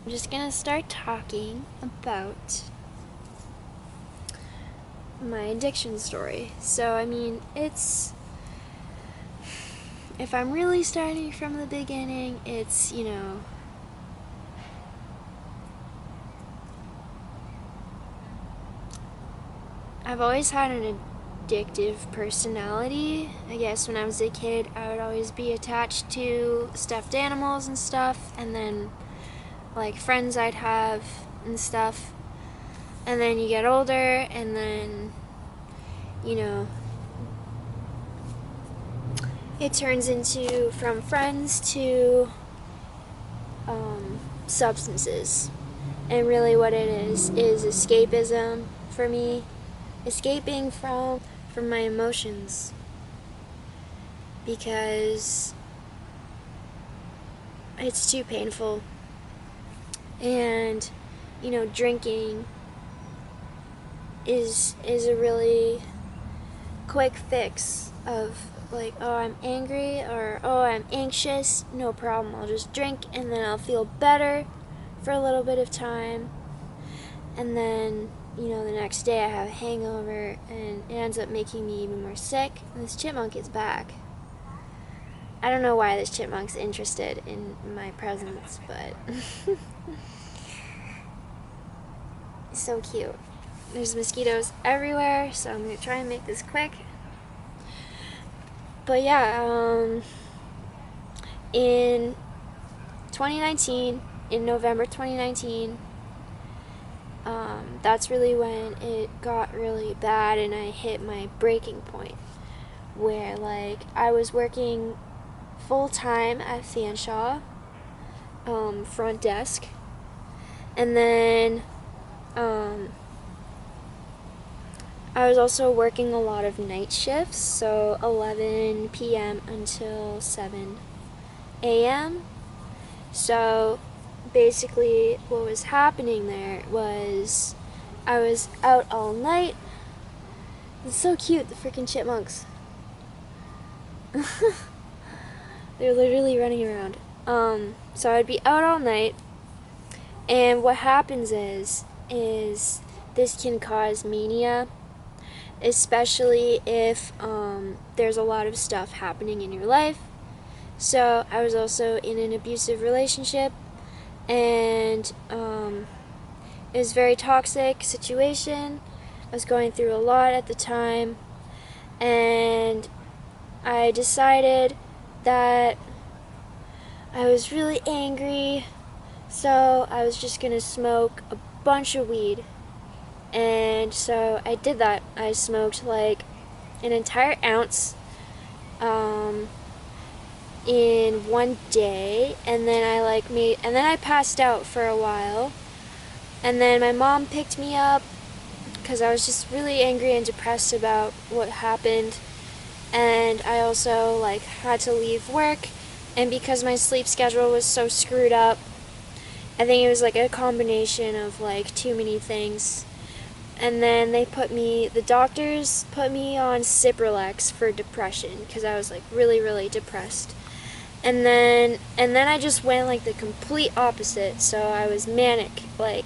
I'm just gonna start talking about my addiction story. So, I mean, if I'm really starting from the beginning, it's, I've always had an addictive personality. I guess when I was a kid, I would always be attached to stuffed animals and stuff, and then like friends I'd have and stuff. And then you get older, and then, it turns into from friends to substances. And really what it is escapism for me. Escaping from my emotions. Because it's too painful. And, drinking is a really quick fix of like, oh, I'm angry, or oh, I'm anxious, no problem, I'll just drink and then I'll feel better for a little bit of time, and then the next day I have a hangover and it ends up making me even more sick, and this chipmunk is back. I don't know why this chipmunk's interested in my presence, but it's so cute. There's mosquitoes everywhere, so I'm going to try and make this quick. But yeah, in 2019, in November 2019, that's really when it got really bad and I hit my breaking point, where like I was working full-time at Fanshawe, front desk, and then I was also working a lot of night shifts, so 11 p.m. until 7 a.m. So basically what was happening there was I was out all night. It's so cute, the freaking chipmunks. They're literally running around. So I'd be out all night, and what happens is this can cause mania, especially if there's a lot of stuff happening in your life. So I was also in an abusive relationship, and it was a very toxic situation. I was going through a lot at the time, and I decided that I was really angry, so I was just gonna smoke a bunch of weed. And so I did that. I smoked like an entire ounce in one day, and then I passed out for a while, and then my mom picked me up because I was just really angry and depressed about what happened, and I also like had to leave work, and because my sleep schedule was so screwed up, I think it was like a combination of like too many things. And then the doctors put me on Cipralex for depression because I was like really, really depressed. And then I just went like the complete opposite. So I was manic, like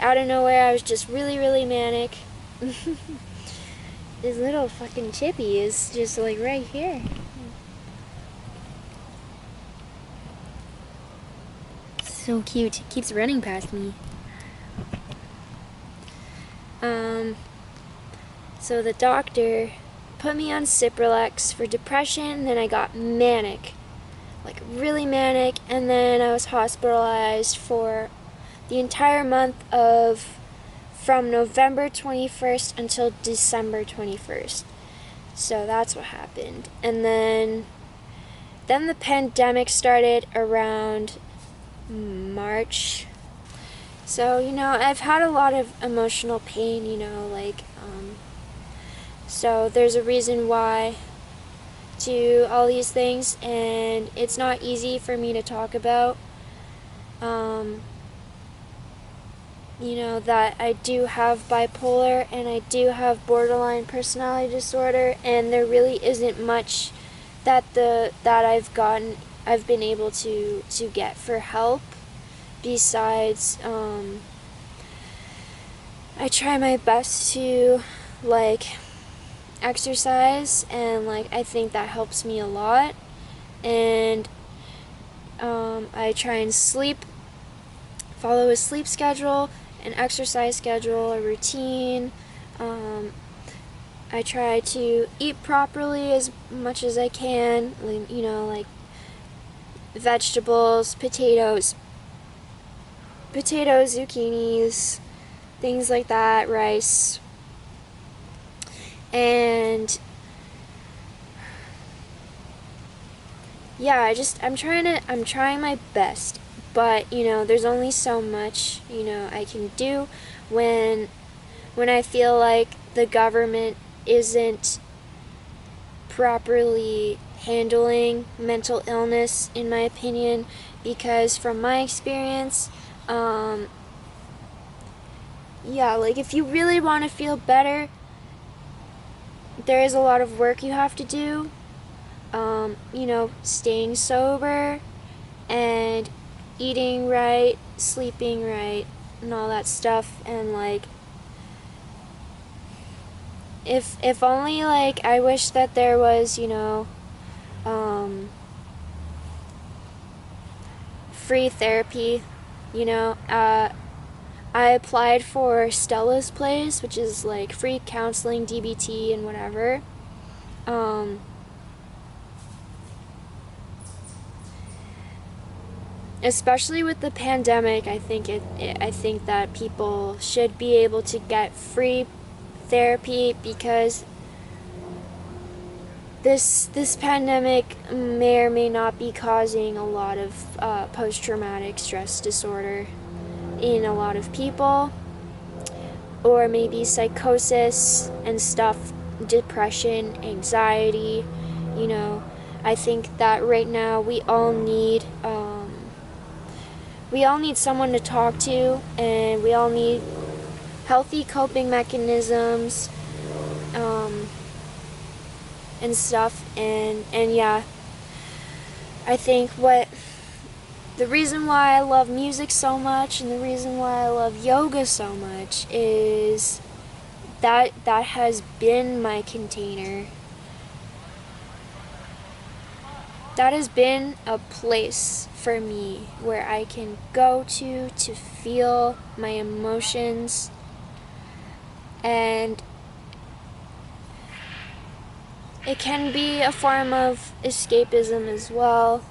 out of nowhere. I was just really, really manic. This little fucking chippy is just like right here. So cute. It keeps running past me. So the doctor put me on Cipralex for depression, then I got manic, like really manic, and then I was hospitalized for the entire month from November 21st until December 21st. So that's what happened. And then the pandemic started around March. So, I've had a lot of emotional pain, so there's a reason why to all these things, and it's not easy for me to talk about. that I do have bipolar and I do have borderline personality disorder, and there really isn't much that I've been able to get for help besides I try my best to like exercise, and like I think that helps me a lot, and I try and follow a sleep schedule, an exercise schedule, a routine. I try to eat properly as much as I can, like vegetables, zucchinis, things like that, rice. And yeah, I'm trying my best, but there's only so much I can do when I feel like the government isn't properly handling mental illness, in my opinion, because from my experience, like if you really want to feel better, there is a lot of work you have to do. Staying sober and eating right, sleeping right, and all that stuff. And like, if only, like, I wish that there was, free therapy. I applied for Stella's Place, which is like free counseling, DBT, and whatever. Especially with the pandemic, I think that people should be able to get free therapy, because this pandemic may or may not be causing a lot of post-traumatic stress disorder in a lot of people, or maybe psychosis and stuff, depression, anxiety. I think that right now we all need someone to talk to, and we all need healthy coping mechanisms, and stuff. And yeah, I think the reason why I love music so much, and the reason why I love yoga so much, is that has been my container. That has been a place for me where I can go to feel my emotions, and it can be a form of escapism as well.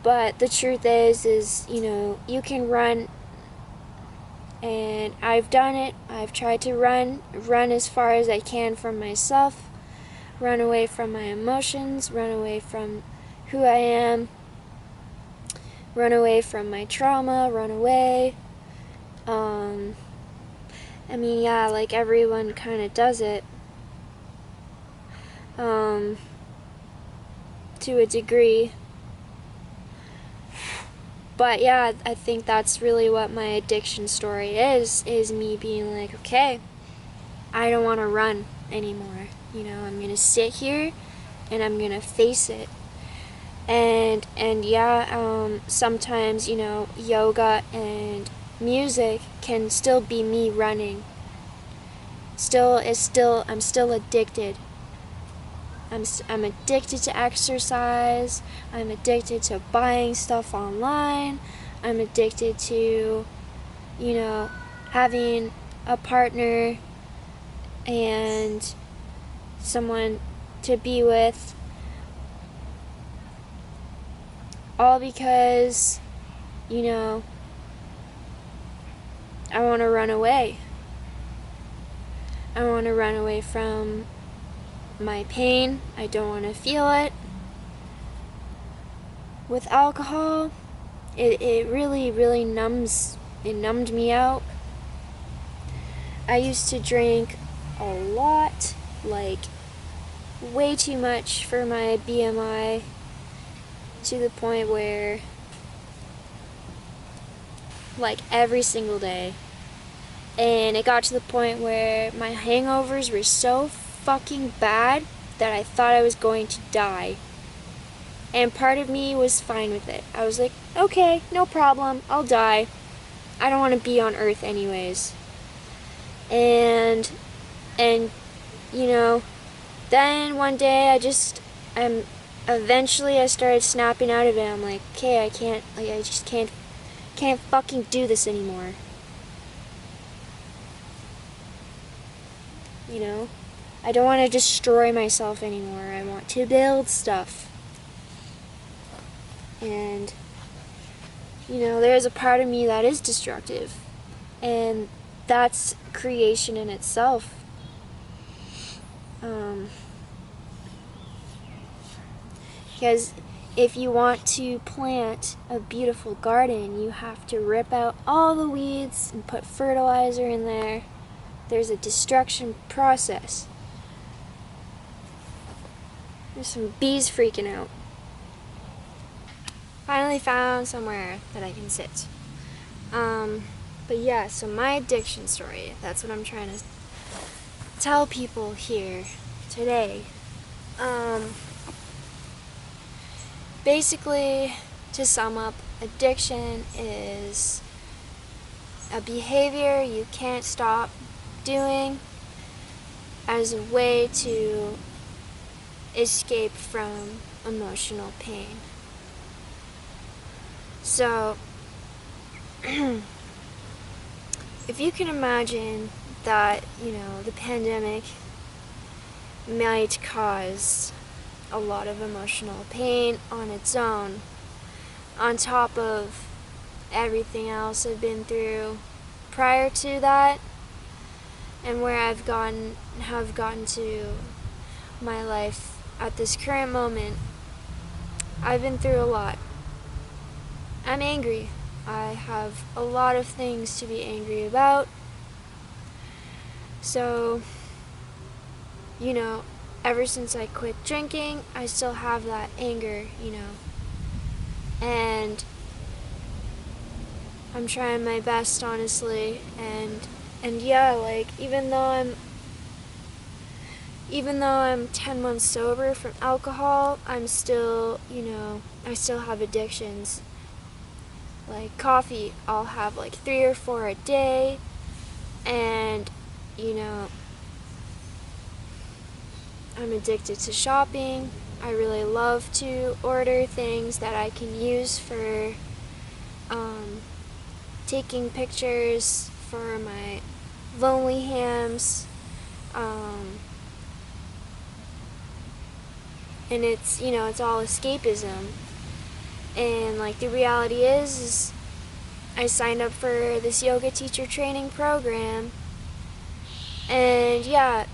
But the truth is you can run, and I've done it. I've tried to run as far as I can from myself, run away from my emotions, run away from who I am, run away from my trauma, run away. Like everyone kind of does it, to a degree. But yeah, I think that's really what my addiction story is me being like, okay, I don't want to run anymore. I'm going to sit here and I'm going to face it. And yeah, sometimes, yoga and music can still be me running. I'm still addicted. I'm addicted to exercise. I'm addicted to buying stuff online. I'm addicted to, having a partner and someone to be with. All because, I want to run away. I want to run away from my pain. I don't want to feel it. With alcohol, it really numbed me out. I used to drink a lot, like way too much for my BMI, to the point where like every single day. And it got to the point where my hangovers were so fucking bad that I thought I was going to die. And part of me was fine with it. I was like, okay, no problem, I'll die. I don't want to be on Earth anyways. And you know, then one day eventually I started snapping out of it. I'm like, okay, I just can't fucking do this anymore. You know, I don't want to destroy myself anymore. I want to build stuff. And, you know, there's a part of me that is destructive. And that's creation in itself. Because if you want to plant a beautiful garden, you have to rip out all the weeds and put fertilizer in there. There's a destruction process. There's some bees freaking out. Finally found somewhere that I can sit. But yeah, so my addiction story, that's what I'm trying to tell people here today. Basically, to sum up, addiction is a behavior you can't stop doing as a way to escape from emotional pain. So, if you can imagine that, you know, the pandemic might cause a lot of emotional pain on its own, on top of everything else I've been through prior to that, and where have gotten to my life at this current moment. I've been through a lot. I'm angry. I have a lot of things to be angry about. So, you know, ever since I quit drinking, I still have that anger, you know. And I'm trying my best, honestly, and yeah, like even though I'm 10 months sober from alcohol, I'm still, you know, I still have addictions. Like coffee, I'll have like 3 or 4 a day, and you know, I'm addicted to shopping. I really love to order things that I can use for taking pictures for my lonely hams, and it's, you know, it's all escapism. And like the reality is I signed up for this yoga teacher training program, and yeah,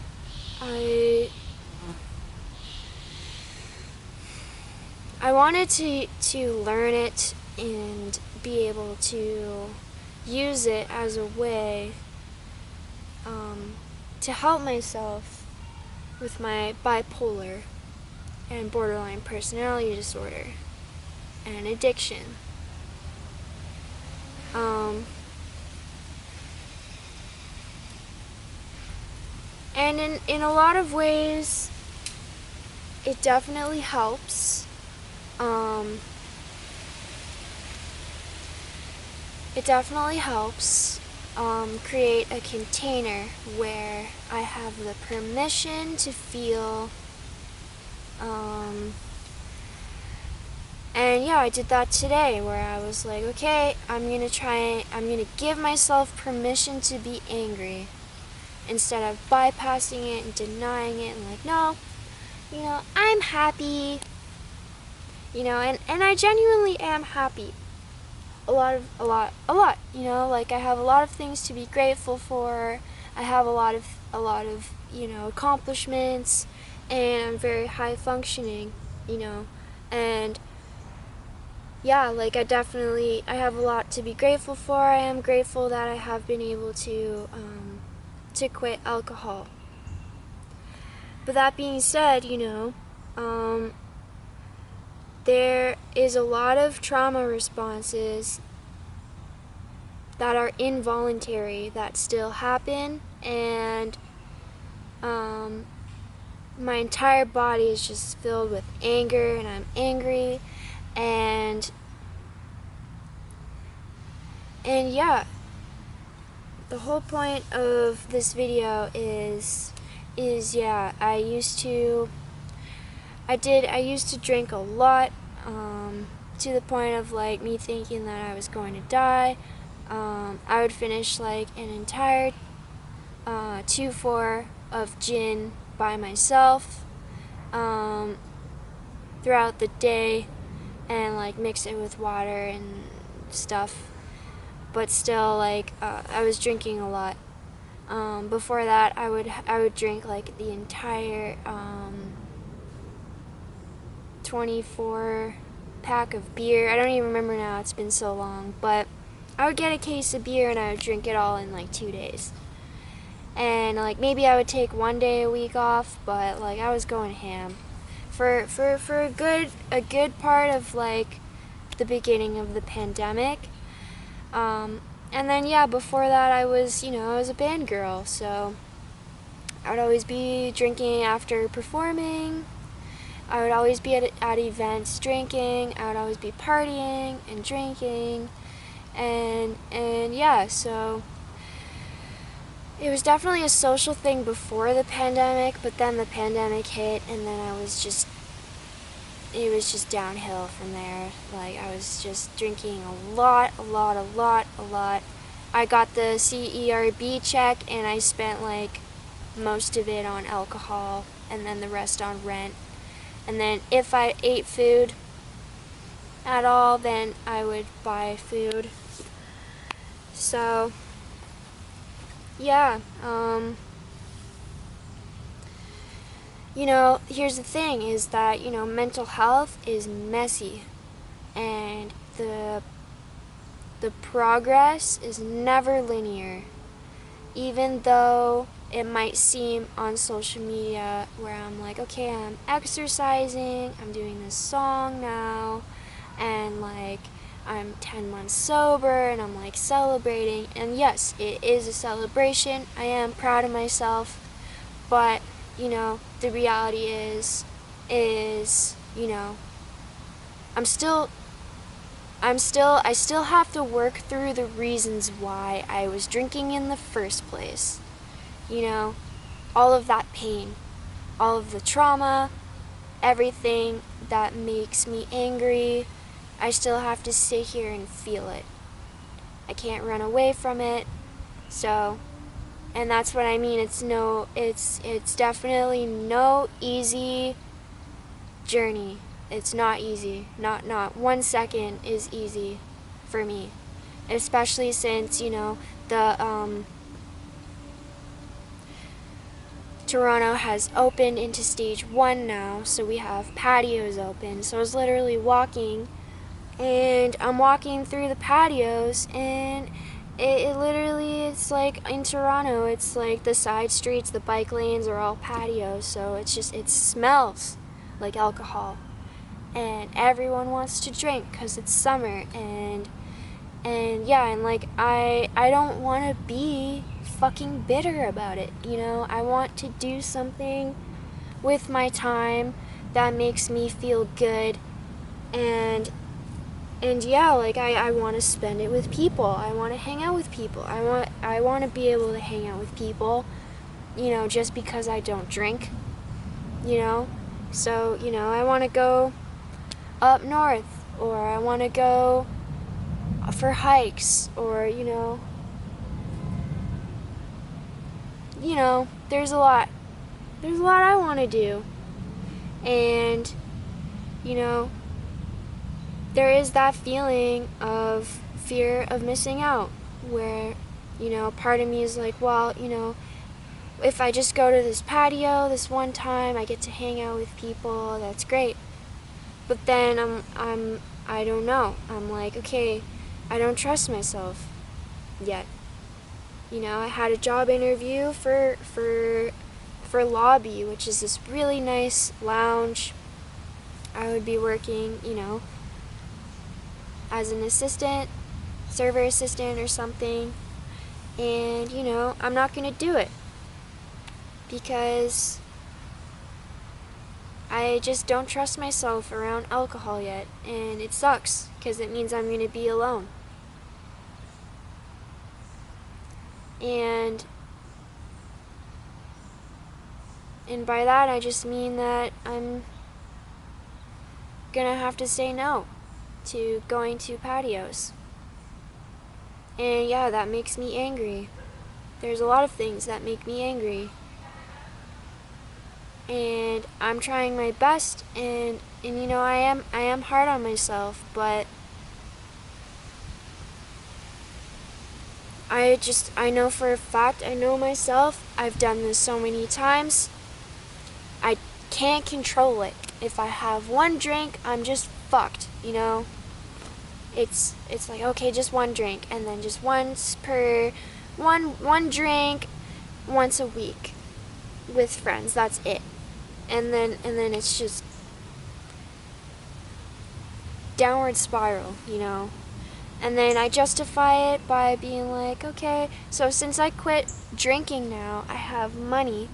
I wanted to learn it and be able to use it as a way to help myself with my bipolar and borderline personality disorder and addiction. And in a lot of ways, it definitely helps. Create a container where I have the permission to feel. And yeah, I did that today, where I was like, okay, I'm gonna give myself permission to be angry, instead of bypassing it and denying it and like, no, you know, I'm happy, you know, and I genuinely am happy. A lot, you know, like I have a lot of things to be grateful for. I have a lot of, you know, accomplishments, and I'm very high functioning, you know, and yeah, like I have a lot to be grateful for. I am grateful that I have been able to quit alcohol. But that being said, you know, there is a lot of trauma responses that are involuntary that still happen, and my entire body is just filled with anger, and I'm angry, and yeah, the whole point of this video is yeah, I used to drink a lot, to the point of like me thinking that I was going to die. I would finish like an entire 2-4 of gin by myself throughout the day, and like mix it with water and stuff, but still like I was drinking a lot. Before that, I would drink like the entire 24 pack of beer. I don't even remember now, it's been so long, but I would get a case of beer and I would drink it all in like 2 days. And like maybe I would take 1 day a week off, but like I was going ham for a good part of like the beginning of the pandemic. And then yeah, before that I was a band girl, so I would always be drinking after performing. I would always be at events drinking. I would always be partying and drinking, and yeah, so it was definitely a social thing before the pandemic, but then the pandemic hit, and then it was just downhill from there. Like I was just drinking a lot. I got the CERB check, and I spent like most of it on alcohol, and then the rest on rent. And then if I ate food at all, then I would buy food. So yeah, here's the thing, is that, mental health is messy, and the progress is never linear, even though it might seem on social media where I'm like, okay, I'm exercising, I'm doing this song now, and like I'm 10 months sober, and I'm like celebrating, and yes, it is a celebration. I am proud of myself, but the reality is I still have to work through the reasons why I was drinking in the first place. All of that pain, all of the trauma, everything that makes me angry, I still have to sit here and feel it. I can't run away from it. So, and that's what I mean. It's definitely no easy journey. It's not easy. Not 1 second is easy for me, especially since the Toronto has opened into stage 1 now, so we have patios open. So I was literally walking, and I'm walking through the patios, and it literally, it's like in Toronto, it's like the side streets, the bike lanes are all patios, so it smells like alcohol, and everyone wants to drink because it's summer, and yeah, and like I don't want to be fucking bitter about it. I want to do something with my time that makes me feel good, and yeah, like I want to spend it with people. I want to hang out with people. I want to be able to hang out with people, just because I don't drink, so I want to go up north, or I want to go for hikes, or there's a lot I want to do, and there is that feeling of fear of missing out, where part of me is like, well, if I just go to this patio this one time, I get to hang out with people, that's great. But then I don't know, I'm like, okay, I don't trust myself yet. I had a job interview for Lobby, which is this really nice lounge. I would be working, as an assistant server assistant or something. And, you know, I'm not going to do it because I just don't trust myself around alcohol yet, and it sucks because it means I'm going to be alone. And by that I just mean that I'm gonna have to say no to going to patios. And yeah, that makes me angry. There's a lot of things that make me angry. And I'm trying my best, and you know, I am hard on myself, but I know for a fact, I know myself, I've done this so many times, I can't control it. If I have one drink, I'm just fucked, you know? It's like, okay, just one drink, and then just one drink once a week with friends, that's it. And then it's just downward spiral, you know? And then I justify it by being like, okay, so since I quit drinking now, I have money.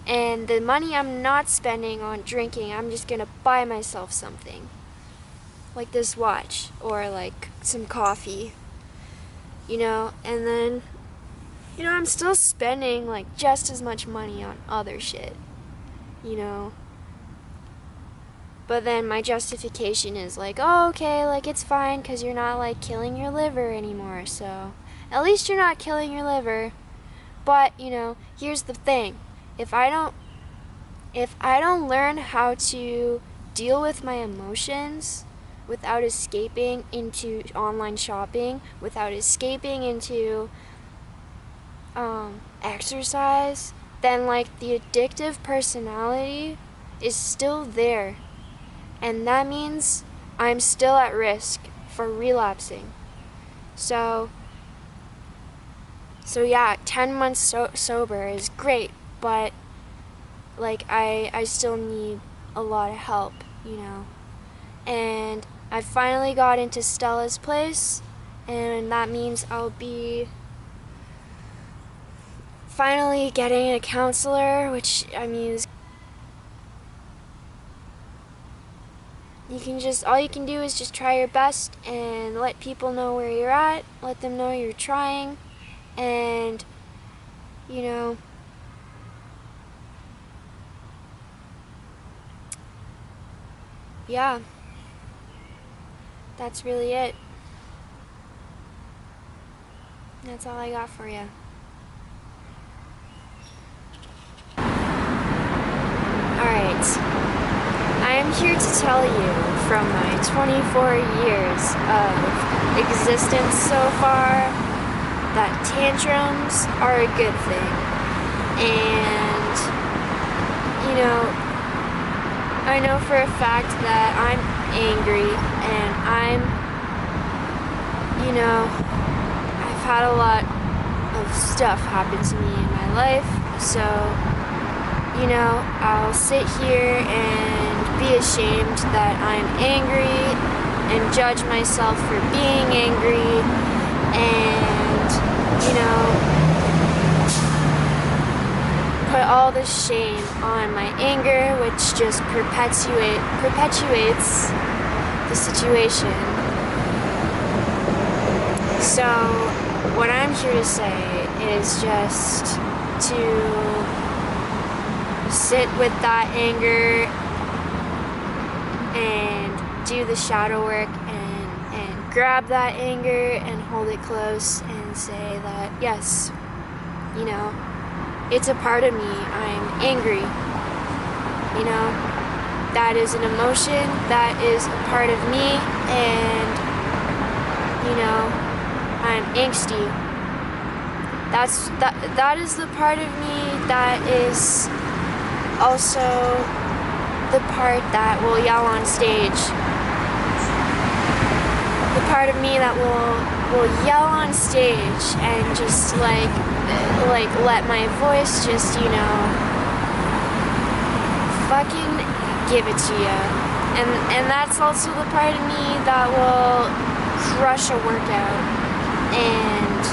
And the money I'm not spending on drinking, I'm just gonna buy myself something. Like this watch, or like some coffee, you know? And then, you know, I'm still spending like just as much money on other shit, you know? But then my justification is like, oh, okay, like it's fine because you're not like killing your liver anymore, so at least you're not killing your liver. But, you know, here's the thing. If I don't learn how to deal with my emotions without escaping into online shopping, without escaping into exercise, then like the addictive personality is still there. And that means I'm still at risk for relapsing. So yeah, 10 months sober is great, but like I still need a lot of help, you know. And I finally got into Stella's place, and that means I'll be finally getting a counselor, which I mean is all you can do is just try your best and let people know where you're at, let them know you're trying, and, you know, yeah, that's really it. That's all I got for you. Alright. I am here to tell you from my 24 years of existence so far that tantrums are a good thing. And, you know, I know for a fact that I'm angry, and you know, I've had a lot of stuff happen to me in my life, so, you know, I'll sit here and be ashamed that I'm angry and judge myself for being angry, and, you know, put all the shame on my anger, which just perpetuates the situation. So what I'm here to say is just to sit with that anger and do the shadow work, and grab that anger and hold it close and say that, yes, you know, it's a part of me. I'm angry. You know, that is an emotion, that is a part of me, and, you know, I'm angsty. That is the part of me that is also the part that will yell on stage. The part of me that will yell on stage and just like let my voice just, you know, fucking give it to you. And that's also the part of me that will crush a workout. And,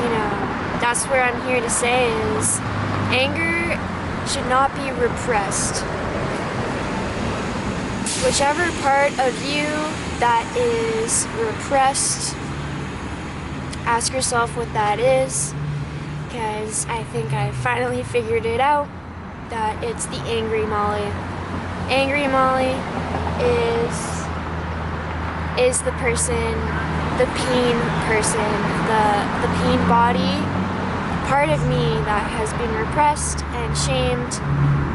you know, that's where I'm here to say is anger should not be repressed. Whichever part of you that is repressed, ask yourself what that is, because I think I finally figured it out, that it's the angry Molly. Angry Molly is the person, the pain person, the pain body, part of me that has been repressed and shamed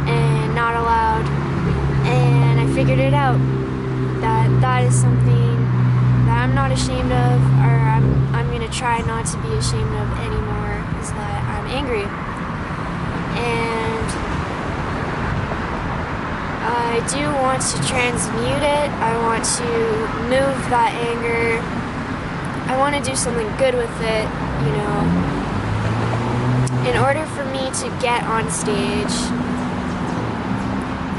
and not allowed. And I figured it out, that is something that I'm not ashamed of, or I'm going to try not to be ashamed of anymore, is that I'm angry. And I do want to transmute it. I want to move that anger. I want to do something good with it, you know. In order for me to get on stage,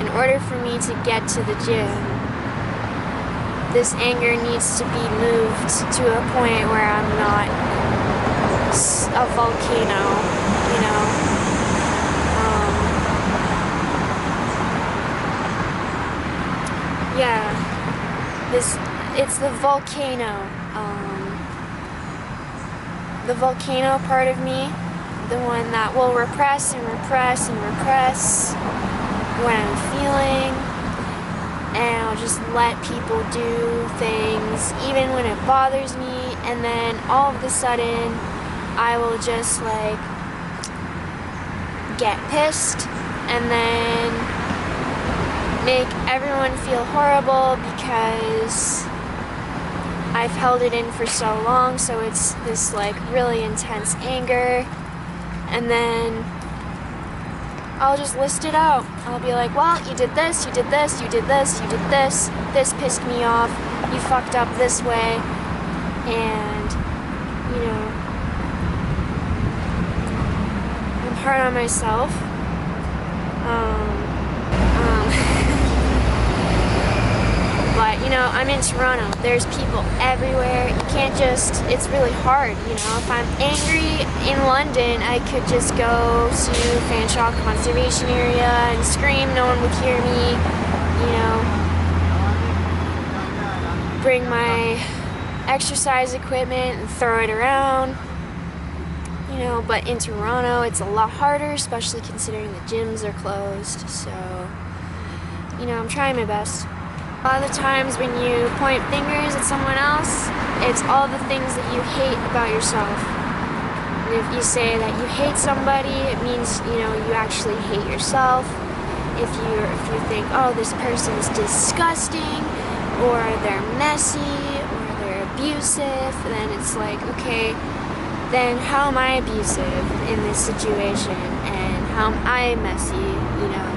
in order for me to get to the gym, this anger needs to be moved to a point where I'm not a volcano, you know. It's the volcano. The volcano part of me, the one that will repress and repress and repress when I'm feeling, and I'll just let people do things even when it bothers me, and then all of a sudden I will just like get pissed and then make everyone feel horrible because I've held it in for so long, so it's this like really intense anger, and then I'll just list it out. I'll be like, well, you did this, you did this, you did this, you did this, this pissed me off, you fucked up this way, and, you know, I'm hard on myself. But, you know, I'm in Toronto. There's people everywhere. You can't just, it's really hard, you know. If I'm angry in London, I could just go to Fanshawe Conservation Area and scream. No one would hear me, you know. Bring my exercise equipment and throw it around, you know. But in Toronto, it's a lot harder, especially considering the gyms are closed. So, you know, I'm trying my best. A lot of the times when you point fingers at someone else, it's all the things that you hate about yourself. And if you say that you hate somebody, it means, you know, you actually hate yourself. If you think, oh, this person's disgusting, or they're messy, or they're abusive, then it's like, okay, then how am I abusive in this situation? And how am I messy, you know?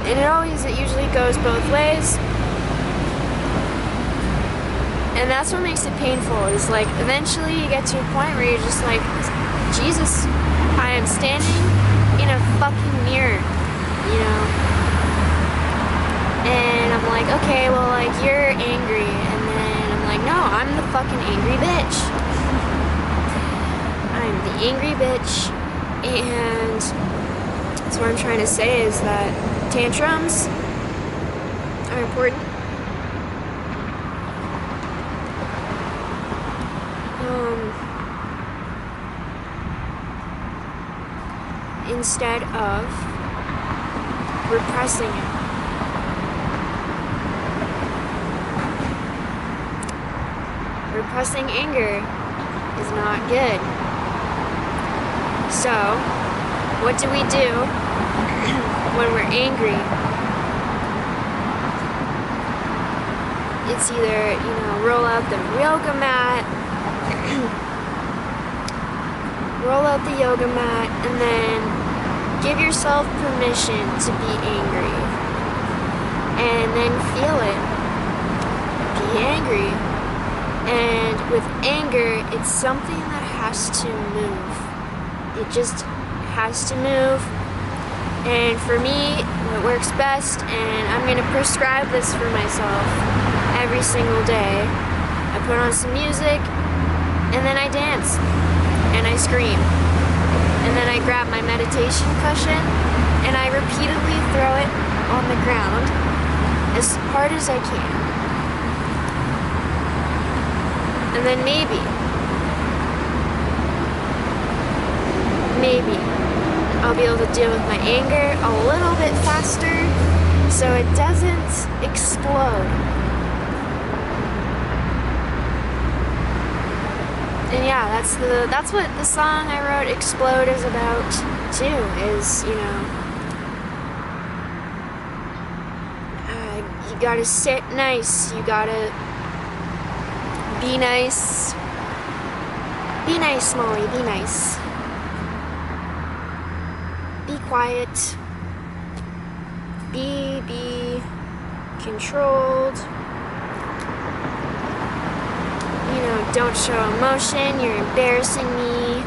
And it usually goes both ways. And that's what makes it painful, is like eventually you get to a point where you're just like, Jesus, I am standing in a fucking mirror, you know? And I'm like, okay, well, like, you're angry. And then I'm like, no, I'm the fucking angry bitch. I'm the angry bitch. And that's what I'm trying to say, is that tantrums are important. Instead of repressing it. Repressing anger is not good. So, what do we do when we're angry? It's either, you know, roll out the yoga mat, and then give yourself permission to be angry, and then feel it. Be angry. And with anger, it's something that has to move. It just has to move. And for me, what works best, and I'm going to prescribe this for myself, every single day. I put on some music, and then I dance, and I scream. And then I grab my meditation cushion, and I repeatedly throw it on the ground as hard as I can. And then maybe I'll be able to deal with my anger a little bit faster so it doesn't explode. And yeah, that's what the song I wrote Explode is about too, is, you gotta sit nice, you gotta be nice. Be nice, Molly, be nice. Be quiet. Be controlled. Don't show emotion, you're embarrassing me.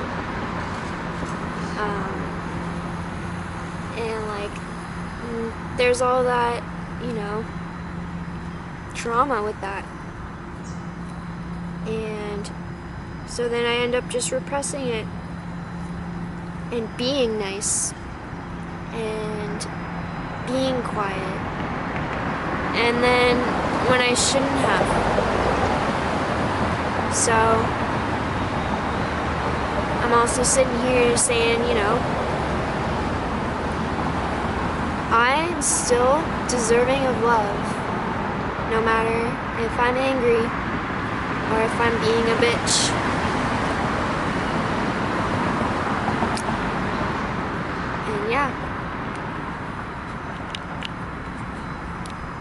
And there's all that, trauma with that. And so then I end up just repressing it and being nice and being quiet. And then when I shouldn't have. So I'm also sitting here saying, I'm still deserving of love, no matter if I'm angry or if I'm being a bitch.